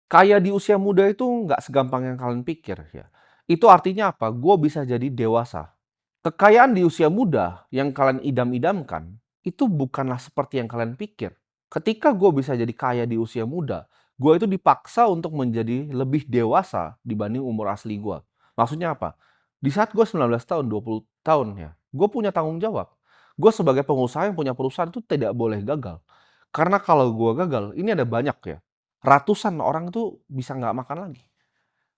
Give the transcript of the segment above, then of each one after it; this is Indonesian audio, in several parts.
Kaya di usia muda itu nggak segampang yang kalian pikir ya. Itu artinya apa? Gue bisa jadi dewasa. Kekayaan di usia muda yang kalian idam-idamkan, itu bukanlah seperti yang kalian pikir. Ketika gue bisa jadi kaya di usia muda, gue itu dipaksa untuk menjadi lebih dewasa dibanding umur asli gue. Maksudnya apa? Di saat gue 19 tahun, 20 tahun ya, gue punya tanggung jawab. Gue sebagai pengusaha yang punya perusahaan itu tidak boleh gagal. Karena kalau gue gagal, ini ada banyak ya. Ratusan orang tuh bisa nggak makan lagi.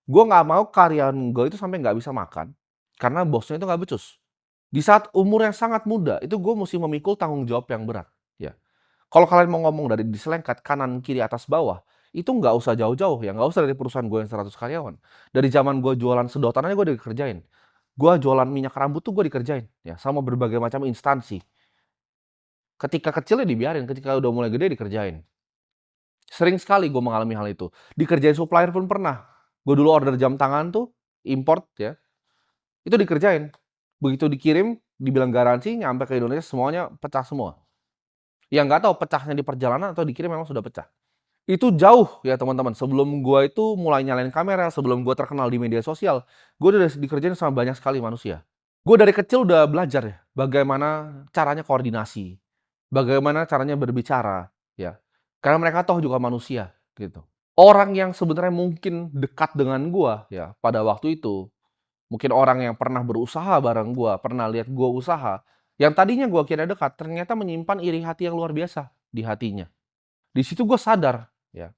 Gue nggak mau karyawan gue itu sampai nggak bisa makan, karena bosnya itu nggak becus. Di saat umur yang sangat muda, itu gue mesti memikul tanggung jawab yang berat, ya. Kalau kalian mau ngomong dari diselengkat kanan, kiri, atas, bawah, itu nggak usah jauh-jauh ya, nggak usah dari perusahaan gue yang 100 karyawan. Dari zaman gue jualan sedotan aja gue dikerjain. Gue jualan minyak rambut tuh gue dikerjain, ya, sama berbagai macam instansi. Ketika kecil ya dibiarin, ketika udah mulai gede dikerjain. Sering sekali gue mengalami hal itu. Dikerjain supplier pun pernah. Gue dulu order jam tangan tuh, import ya, itu dikerjain. Begitu dikirim, dibilang garansi, nyampe ke Indonesia semuanya pecah semua. Yang nggak tahu pecahnya di perjalanan atau dikirim memang sudah pecah. Itu jauh ya teman-teman, sebelum gua itu mulai nyalain kamera, sebelum gua terkenal di media sosial, gua udah dikerjain sama banyak sekali manusia. Gua dari kecil udah belajar ya, bagaimana caranya koordinasi, bagaimana caranya berbicara, ya. Karena mereka toh juga manusia, gitu. Orang yang sebenarnya mungkin dekat dengan gua ya, pada waktu itu, mungkin orang yang pernah berusaha bareng gua, pernah lihat gua usaha, yang tadinya gua kira dekat, ternyata menyimpan iri hati yang luar biasa di hatinya. Di situ gua sadar, ya,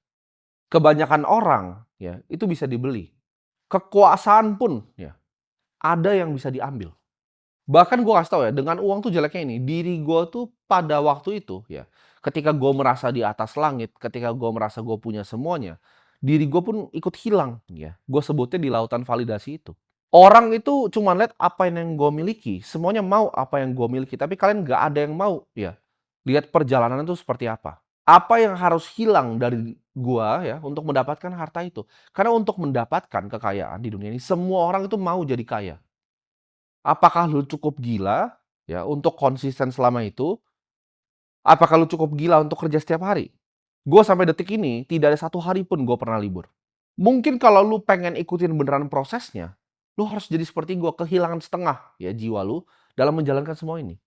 kebanyakan orang, ya, itu bisa dibeli. Kekuasaan pun, ya, ada yang bisa diambil. Bahkan gua kasih tahu ya, dengan uang tuh jeleknya ini, diri gua tuh pada waktu itu, ya, ketika gua merasa di atas langit, ketika gua merasa gua punya semuanya, diri gua pun ikut hilang, ya. Gua sebutnya di lautan validasi itu. Orang itu cuma lihat apa yang gue miliki, semuanya mau apa yang gue miliki, tapi kalian nggak ada yang mau ya, lihat perjalanan itu seperti apa. Apa yang harus hilang dari gua ya untuk mendapatkan harta itu. Karena untuk mendapatkan kekayaan di dunia ini, semua orang itu mau jadi kaya. Apakah lu cukup gila ya untuk konsisten selama itu? Apakah lu cukup gila untuk kerja setiap hari? Gue sampai detik ini tidak ada satu hari pun gue pernah libur. Mungkin kalau lu pengen ikutin beneran prosesnya, lu harus jadi seperti gua, kehilangan setengah ya jiwa lu dalam menjalankan semua ini.